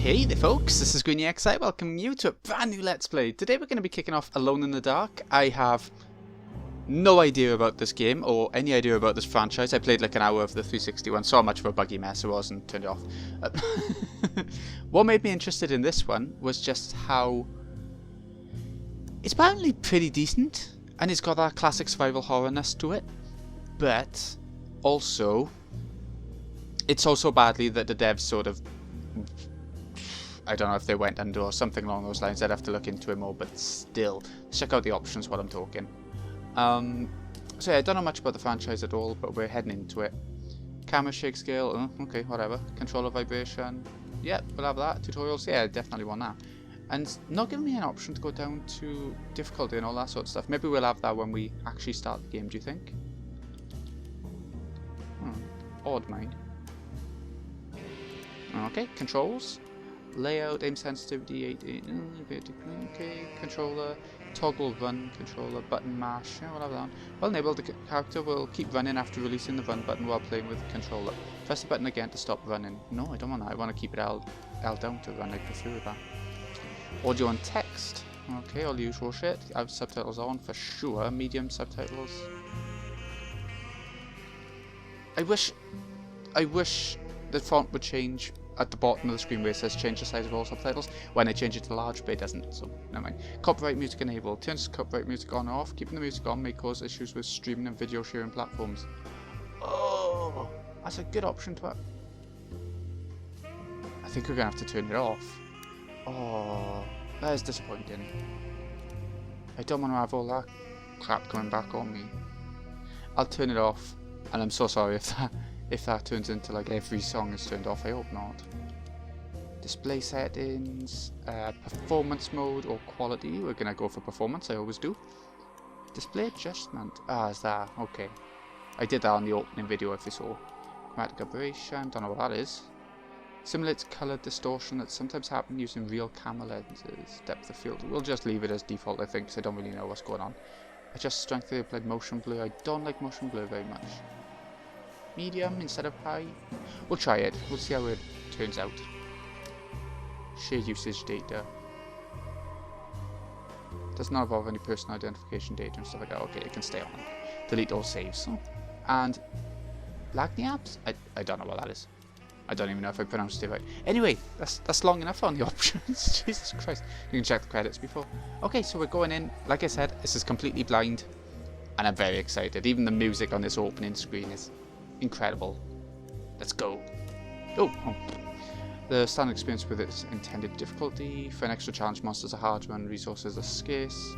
Hey there folks, this is GreenyXI welcoming you to a brand new Let's Play. Today we're going to be kicking off Alone in the Dark. I have no idea about this game or any idea about this franchise. I played like an hour of the 360 one, saw how much of a buggy mess it was and turned it off. What made me interested in this one was just how it's apparently pretty decent and it's got that classic survival horror-ness to it, but also it's so badly that the devs sort of, I don't know if they went under or something along those lines. I'd have to look into it more, but still, check out the options while I'm talking. So yeah, I don't know much about the franchise at all, but we're heading into it. Camera shake scale, okay, whatever. Controller vibration, yeah, we'll have that. Tutorials, yeah, definitely want that. And not giving me an option to go down to difficulty and all that sort of stuff. Maybe we'll have that when we actually start the game, do you think? Odd mind. Okay, controls. Layout, aim sensitivity, 8, okay, controller, toggle run controller, button mash, yeah, we'll have that on. Well enabled, the character will keep running after releasing the run button while playing with the controller. Press the button again to stop running. No, I don't want that, I want to keep it L down to run, I prefer that. Audio and text, okay, all the usual shit. I have subtitles on for sure, medium subtitles. I wish the font would change at the bottom of the screen where it says change the size of all subtitles. When I change it to large, but it doesn't, so never mind. Copyright music enabled. Turns copyright music on or off. Keeping the music on may cause issues with streaming and video sharing platforms. Oh, that's a good option to have. I think we're gonna have to turn it off. Oh, that is disappointing. I don't want to have all that crap coming back on me. I'll turn it off, and I'm so sorry if that turns into like every song is turned off. I hope not. Display settings, performance mode or quality. We're gonna go for performance, I always do. Display adjustment, is that, okay. I did that on the opening video if you saw. Chromatic aberration, don't know what that is. Simulates color distortion that sometimes happens using real camera lenses. Depth of field, we'll just leave it as default I think, because I don't really know what's going on. Adjust strength of the applied motion blur, I don't like motion blur very much. Medium instead of high. We'll try it. We'll see how it turns out. Share usage data. Does not involve any personal identification data and stuff like that. Okay, it can stay on. Delete all saves. Oh. And Lagny apps? I don't know what that is. I don't even know if I pronounced it right. Anyway, that's long enough on the options. Jesus Christ. You can check the credits before. Okay, so we're going in. Like I said, this is completely blind. And I'm very excited. Even the music on this opening screen is incredible. Let's go. Oh. The standard experience with its intended difficulty. For an extra challenge, monsters are hard and resources are scarce.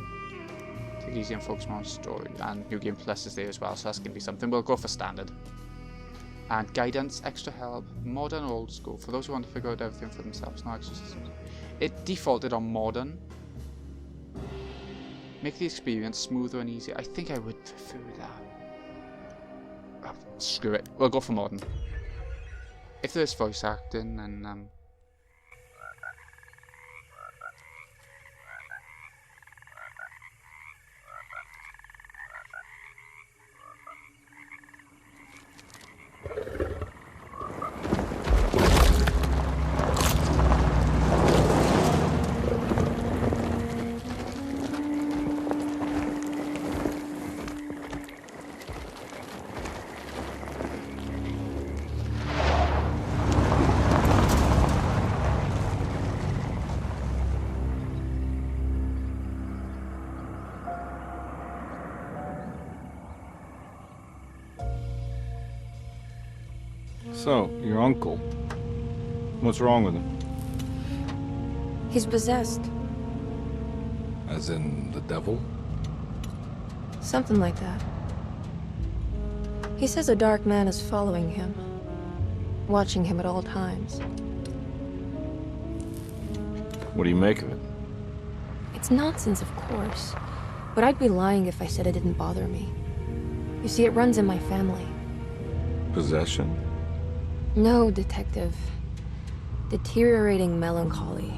Take it easy and focus more on story. And New Game Plus is there as well, so that's going to be something. We'll go for standard. And guidance, extra help, modern or old school. For those who want to figure out everything for themselves, no extra systems. It defaulted on modern. Make the experience smoother and easier. I think I would prefer that. Screw it, we'll go for modern. If there's voice acting, then So, your uncle. What's wrong with him? He's possessed. As in the devil? Something like that. He says a dark man is following him, watching him at all times. What do you make of it? It's nonsense, of course, but I'd be lying if I said it didn't bother me. You see, it runs in my family. Possession? No, Detective. Deteriorating melancholy.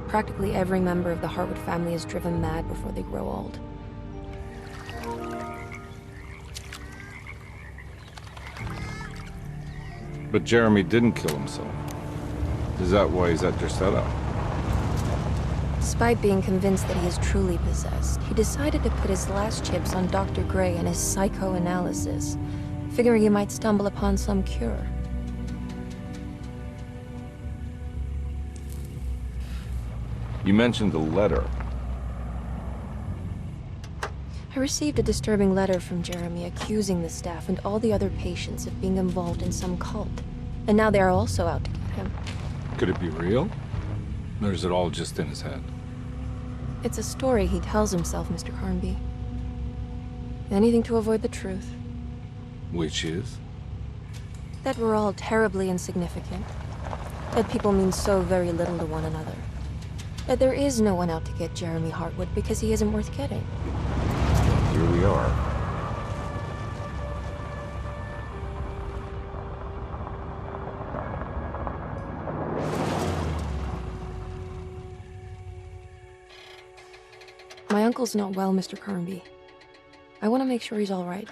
Practically every member of the Harwood family is driven mad before they grow old. But Jeremy didn't kill himself. Is that why he's at your setup? Despite being convinced that he is truly possessed, he decided to put his last chips on Dr. Gray and his psychoanalysis, figuring he might stumble upon some cure. You mentioned a letter. I received a disturbing letter from Jeremy accusing the staff and all the other patients of being involved in some cult. And now they are also out to get him. Could it be real? Or is it all just in his head? It's a story he tells himself, Mr. Carnby. Anything to avoid the truth. Which is? That we're all terribly insignificant. That people mean so very little to one another. That there is no one out to get Jeremy Hartwood because he isn't worth getting. Here we are. My uncle's not well, Mr. Carnby. I want to make sure he's all right.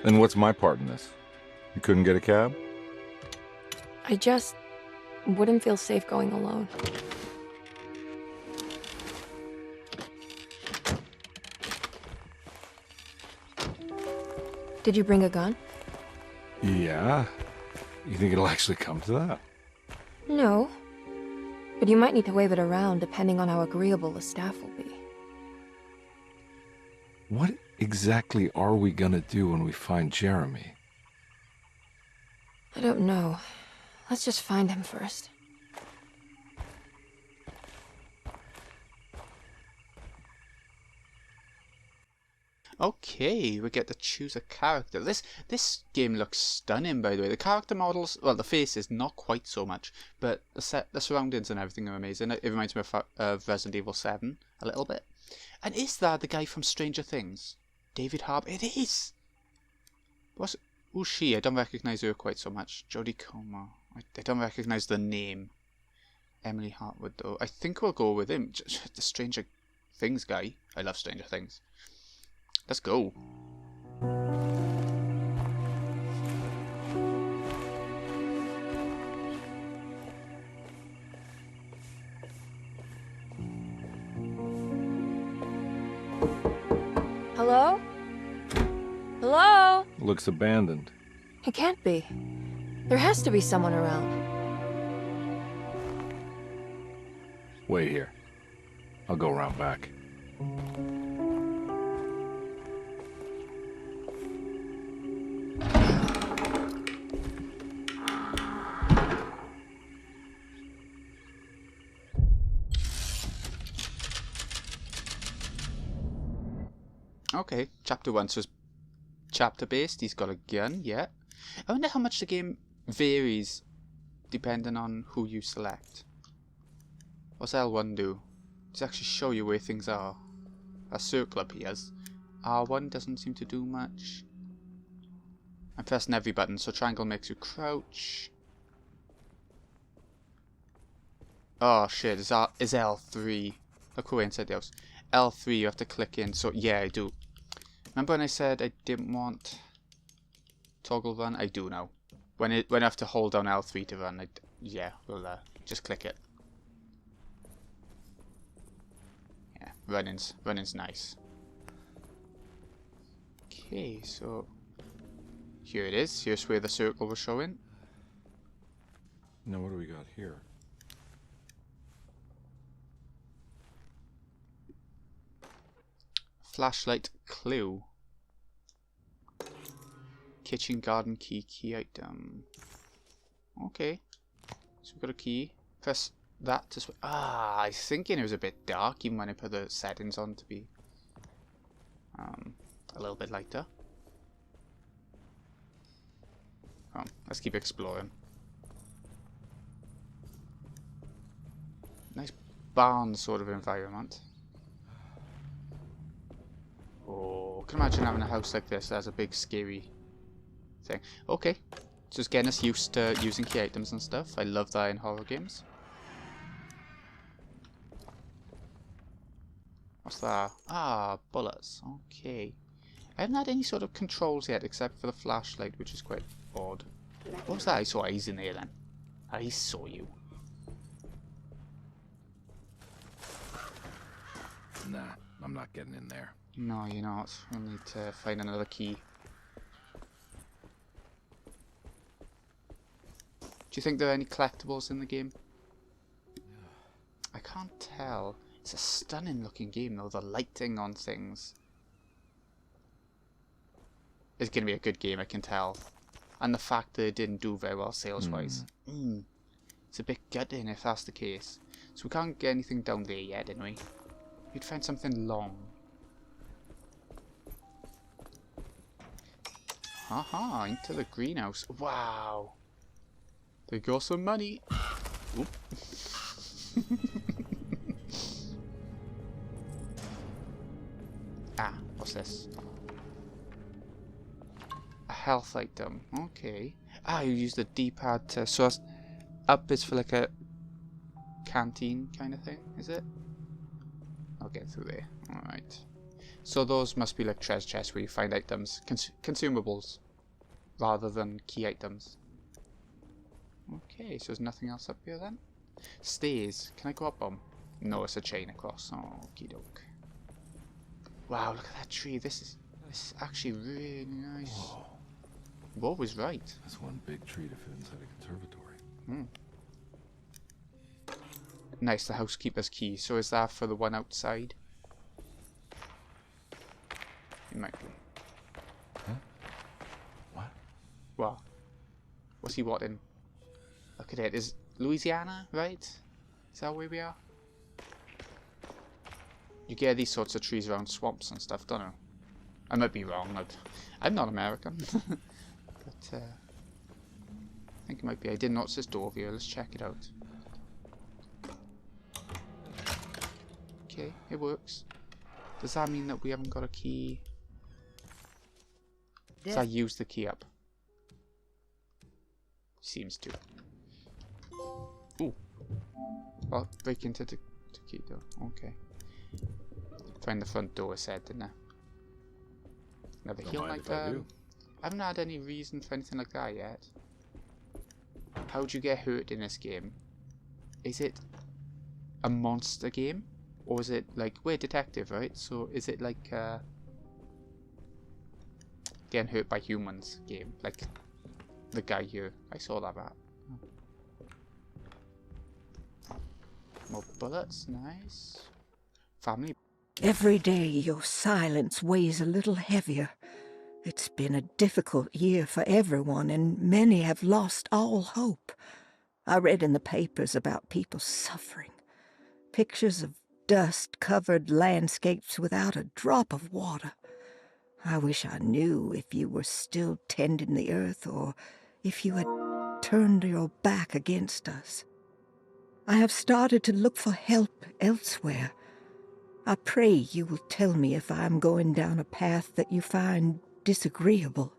Then what's my part in this? You couldn't get a cab? I just wouldn't feel safe going alone. Did you bring a gun? Yeah. You think it'll actually come to that? No. But you might need to wave it around depending on how agreeable the staff will be. What exactly are we gonna do when we find Jeremy? I don't know. Let's just find him first. Okay, we get to choose a character. This game looks stunning, by the way. The character models, well, the faces not quite so much, but the surroundings and everything are amazing. It reminds me of Resident Evil 7 a little bit. And is that the guy from Stranger Things? David Harbour? It is. Who's she? I don't recognise her quite so much. Jodie Comer. I don't recognise the name. Emily Hartwood, though. I think we'll go with him. The Stranger Things guy. I love Stranger Things. Let's go. Hello? Hello? Looks abandoned. It can't be. There has to be someone around. Wait here. I'll go around back. Okay, chapter 1, so it's chapter based. He's got a gun, yeah. I wonder how much the game varies depending on who you select. What's L1 do? Does it actually show you where things are? A circle appears. R1 doesn't seem to do much. I'm pressing every button, so triangle makes you crouch. Oh shit, is L3. Look who inside the house. L3 you have to click in, so yeah, I do. Remember when I said I didn't want toggle run? I do now. When I have to hold down L3 to run, yeah, we'll just click it. Yeah, running's nice. Okay, so here it is. Here's where the circle was showing. Now what do we got here? Flashlight clue. Kitchen garden key item. Okay. So we've got a key. Press that to I was thinking it was a bit dark even when I put the settings on to be a little bit lighter. Oh, let's keep exploring. Nice barn sort of environment. Oh, can you imagine having a house like this? That's a big scary thing. Okay, just getting us used to using key items and stuff. I love that in horror games. What's that? Ah, bullets. Okay. I haven't had any sort of controls yet except for the flashlight, which is quite odd. What was that? I saw eyes in there then. I saw you. Nah, I'm not getting in there. No, you're not. We'll need to find another key. Do you think there are any collectibles in the game? I can't tell. It's a stunning looking game though, the lighting on things. It's going to be a good game, I can tell. And the fact that it didn't do very well sales-wise. It's a bit gutting if that's the case. So we can't get anything down there yet, anyway. You'd find something long. Haha, into the greenhouse. Wow. There goes some money. Oop. Ah, what's this? A health item. Okay. Ah, you use the D-pad to... So up is for like a canteen kind of thing, is it? I'll get through there. Alright. So those must be like treasure chests where you find items. Consumables. Rather than key items. Okay, so there's nothing else up here then? Stairs. Can I go up them? No, it's a chain across. Oh, okie doke. Wow, look at that tree. This is actually really nice. Whoa. Whoa was right. That's one big tree to fit inside a conservatory. Nice, the housekeeper's key. So is that for the one outside? It might be. Huh? What? What? What's he wanting? Look at it. Is Louisiana, right? Is that where we are? You get these sorts of trees around swamps and stuff, don't you? I might be wrong. I'm not American. But I think it might be. I did notice this door over here. Let's check it out. Okay, it works. Does that mean that we haven't got a key? Does that use the key up? Seems to. Ooh. Well, break into the key door. Okay. Find the front door, I said, didn't I? Another heal like that. I haven't had any reason for anything like that yet. How'd you get hurt in this game? Is it a monster game? Or is it like, we're a detective, right? So is it like getting hurt by humans game? Like the guy here. I saw that rat. More bullets, nice. Family. Every day your silence weighs a little heavier. It's been a difficult year for everyone, and many have lost all hope. I read in the papers about people suffering. Pictures of dust-covered landscapes without a drop of water. I wish I knew if you were still tending the earth, or if you had turned your back against us. I have started to look for help elsewhere. I pray you will tell me if I am going down a path that you find disagreeable.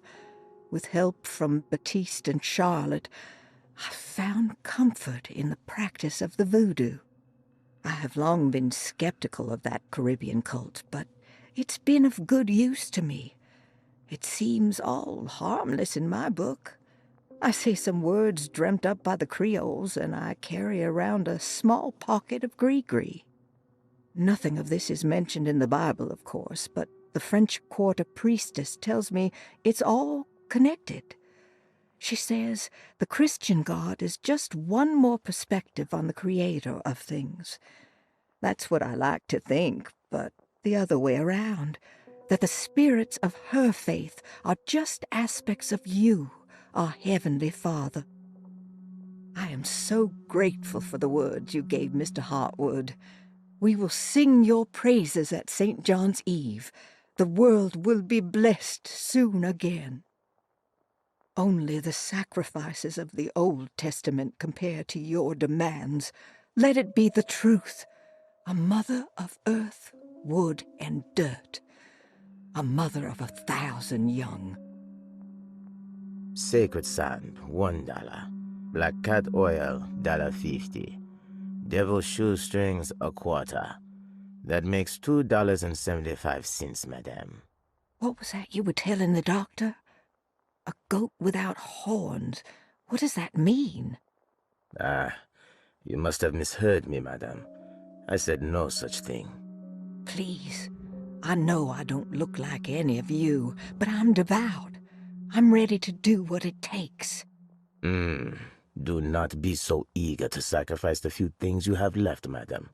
With help from Baptiste and Charlotte, I found comfort in the practice of the voodoo. I have long been skeptical of that Caribbean cult, but it's been of good use to me. It seems all harmless in my book. I say some words dreamt up by the Creoles, and I carry around a small pocket of gree-gree. Nothing of this is mentioned in the Bible, of course, but the French Quarter priestess tells me it's all connected. She says the Christian God is just one more perspective on the creator of things. That's what I like to think, but the other way around, that the spirits of her faith are just aspects of you, our Heavenly Father. I am so grateful for the words you gave Mr. Hartwood. We will sing your praises at St. John's Eve. The world will be blessed soon again. Only the sacrifices of the Old Testament compare to your demands. Let it be the truth. A mother of earth, wood, and dirt. A mother of 1,000 young. Sacred sand, $1. Black cat oil, $1.50. Devil shoestrings, a quarter. That makes $2.75, madame. What was that you were telling the doctor? A goat without horns. What does that mean? Ah, you must have misheard me, madame. I said no such thing. Please. I know I don't look like any of you, but I'm devout. I'm ready to do what it takes. Do not be so eager to sacrifice the few things you have left, madam.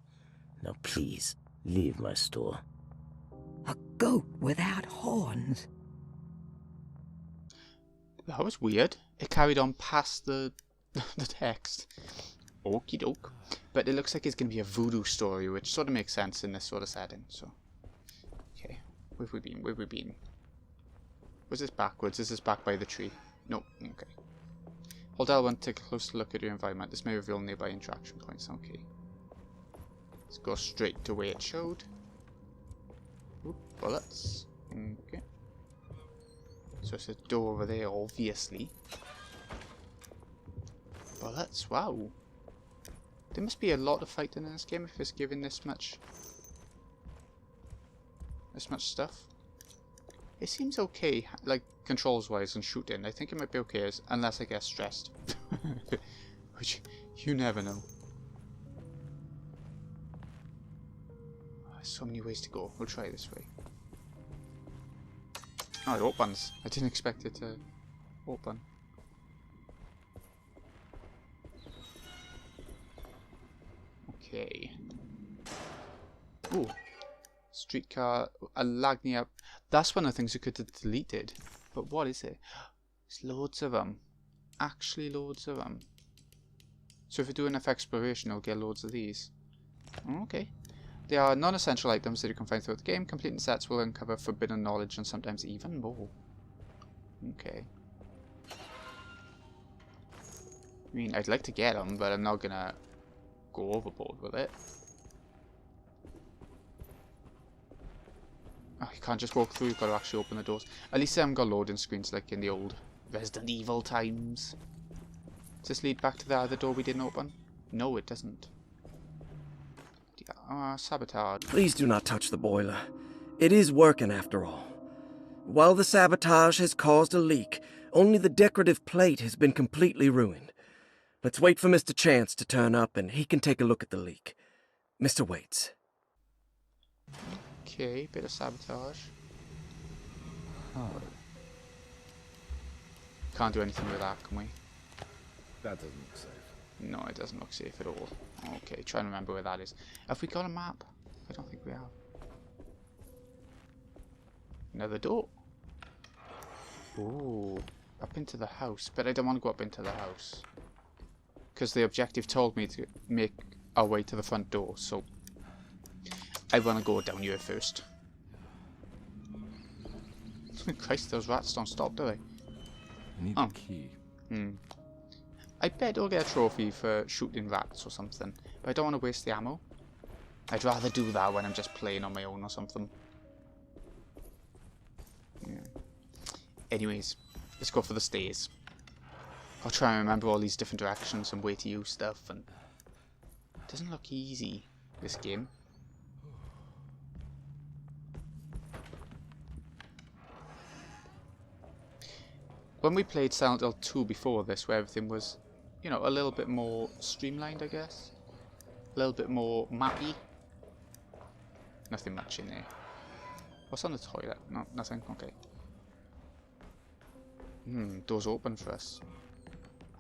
Now please, leave my store. A goat without horns. That was weird. It carried on past the the text. Okie doke. But it looks like it's going to be a voodoo story, which sort of makes sense in this sort of setting. So, okay. Where have we been? Where have we been? Was this backwards? Is this back by the tree? No. Okay. Hold L1 to take a closer look at your environment. This may reveal nearby interaction points. Okay. Let's go straight to where it showed. Oop, bullets. Okay. So it's a door over there, obviously. Bullets, wow. There must be a lot of fighting in this game if it's giving this much stuff. It seems okay, like controls wise and shooting. I think it might be okay unless I get stressed. Which you never know. There's so many ways to go. We'll try this way. Oh, it opens. I didn't expect it to open. Okay. Ooh. Streetcar. A lagging up. That's one of the things you could have deleted. But what is it? There's loads of them. Actually loads of them. So if you do enough exploration, you'll get loads of these. Okay. They are non-essential items that you can find throughout the game. Completing sets will uncover forbidden knowledge and sometimes even more. Okay. I mean, I'd like to get them, but I'm not gonna go overboard with it. Oh, you can't just walk through, you've got to actually open the doors. At least I haven't got loading screens like in the old Resident Evil times. Does this lead back to the other door we didn't open? No, it doesn't. Sabotage. Please do not touch the boiler. It is working after all. While the sabotage has caused a leak, only the decorative plate has been completely ruined. Let's wait for Mr. Chance to turn up and he can take a look at the leak. Mr. Waits. Okay, bit of sabotage. Can't do anything with that, can we? That doesn't look safe. No, it doesn't look safe at all. Okay, try and remember where that is. Have we got a map? I don't think we have. Another door. Ooh, up into the house. But I don't want to go up into the house. Because the objective told me to make our way to the front door, so I want to go down here first. Christ, those rats don't stop, do they? I need the key. I bet I'll get a trophy for shooting rats or something, but I don't want to waste the ammo. I'd rather do that when I'm just playing on my own or something. Yeah. Anyways, let's go for the stairs. I'll try and remember all these different directions and where to use stuff, and it doesn't look easy, this game. When we played Silent Hill 2 before this, where everything was, you know, a little bit more streamlined, I guess. A little bit more mappy. Nothing much in there. What's on the toilet? No, nothing? Okay. Doors open for us.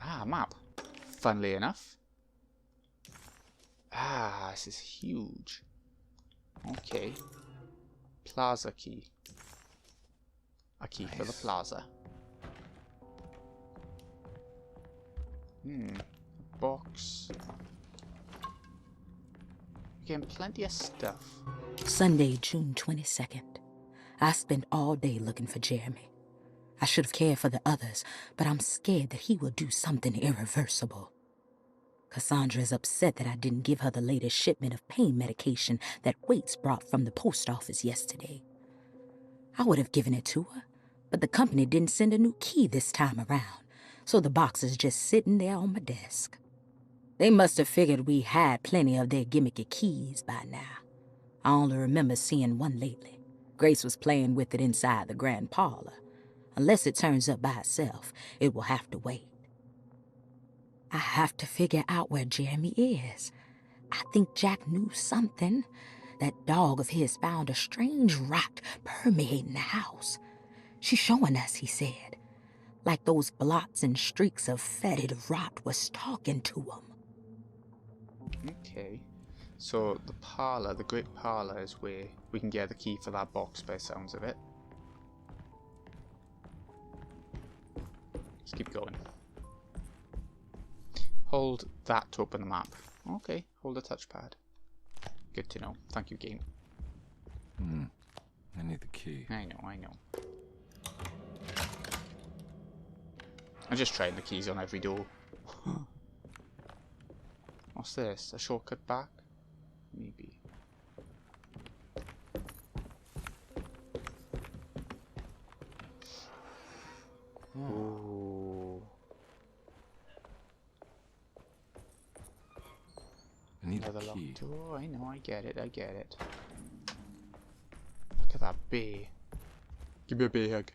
Ah, map. Funnily enough. Ah, this is huge. Okay. Plaza key. A key for the plaza. Box. Getting plenty of stuff. Sunday, June 22nd. I spent all day looking for Jeremy. I should have cared for the others, but I'm scared that he will do something irreversible. Cassandra is upset that I didn't give her the latest shipment of pain medication that Waits brought from the post office yesterday. I would have given it to her, but the company didn't send a new key this time around, so the box is just sitting there on my desk. They must have figured we had plenty of their gimmicky keys by now. I only remember seeing one lately. Grace was playing with it inside the grand parlor. Unless it turns up by itself, it will have to wait. I have to figure out where Jeremy is. I think Jack knew something, that dog of his found a strange rot permeating the house. She's showing us, he said, like those blots and streaks of fetid rot was talking to him. Okay. So the parlour, the great parlour, is where we can get the key for that box by the sounds of it. Let's keep going. Hold that to open the map. Okay, hold the touchpad. Good to know. Thank you, game. I need the key. I know. I'm just trying the keys on every door. What's this? A shortcut back? Maybe. Ooh. I need Another the key. locked door. I know, I get it. Look at that bee. Give me a bee hug.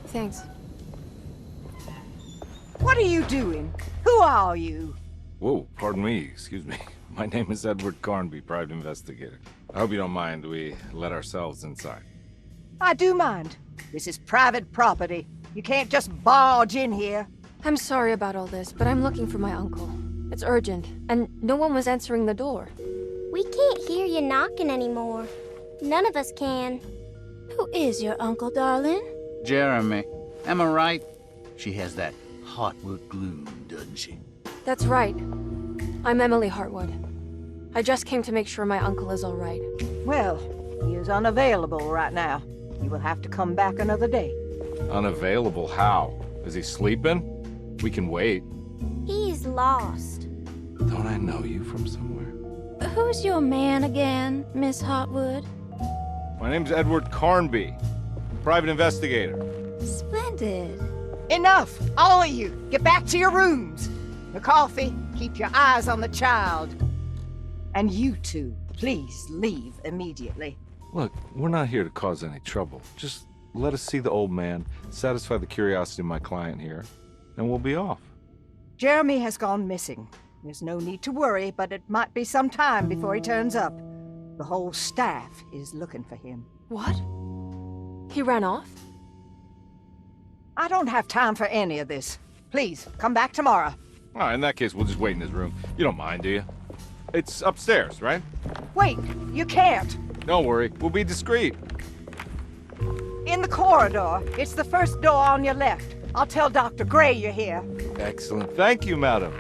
Thanks. What are you doing? Who are you? Whoa, pardon me, excuse me. My name is Edward Carnby, private investigator. I hope you don't mind we let ourselves inside. I do mind. This is private property. You can't just barge in here. I'm sorry about all this, but I'm looking for my uncle. It's urgent, and no one was answering the door. We can't hear you knocking anymore. None of us can. Who is your uncle, darling? Jeremy. Am I right? She has that Heartwood gloom, doesn't she? That's right. I'm Emily Hartwood. I just came to make sure my uncle is all right. Well, he is unavailable right now. You will have to come back another day. Unavailable how? Is he sleeping? We can wait. He's lost. Don't I know you from somewhere? Who's your man again, Miss Hartwood? My name's Edward Carnby, private investigator. Splendid. Enough! All of you, get back to your rooms. McCarthy, keep your eyes on the child. And you two, please leave immediately. Look, we're not here to cause any trouble. Just let us see the old man, satisfy the curiosity of my client here, and we'll be off. Jeremy has gone missing. There's no need to worry, but it might be some time before he turns up. The whole staff is looking for him. What? He ran off? I don't have time for any of this. Please, come back tomorrow. All right, in that case, we'll just wait in his room. You don't mind, do you? It's upstairs, right? Wait, you can't. Don't worry, we'll be discreet. In the corridor. It's the first door on your left. I'll tell Dr. Gray you're here. Excellent. Thank you, madam.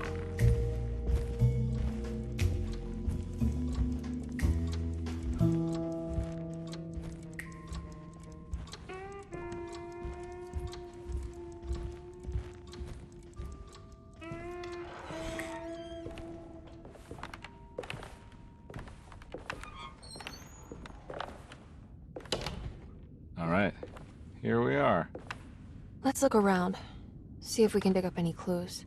All right, here we are. Let's look around. See if we can dig up any clues.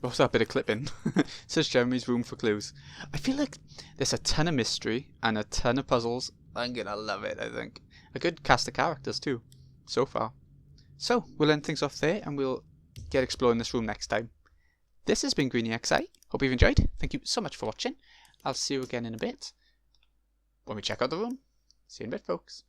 What's that bit of clipping? Says Jeremy's room for clues. I feel like there's a ton of mystery and a ton of puzzles. I'm gonna love it, I think. A good cast of characters too, so far. So, we'll end things off there and we'll get exploring this room next time. This has been Greeny XI. Hope you've enjoyed. Thank you so much for watching. I'll see you again in a bit when we check out the room. See you in a bit, folks.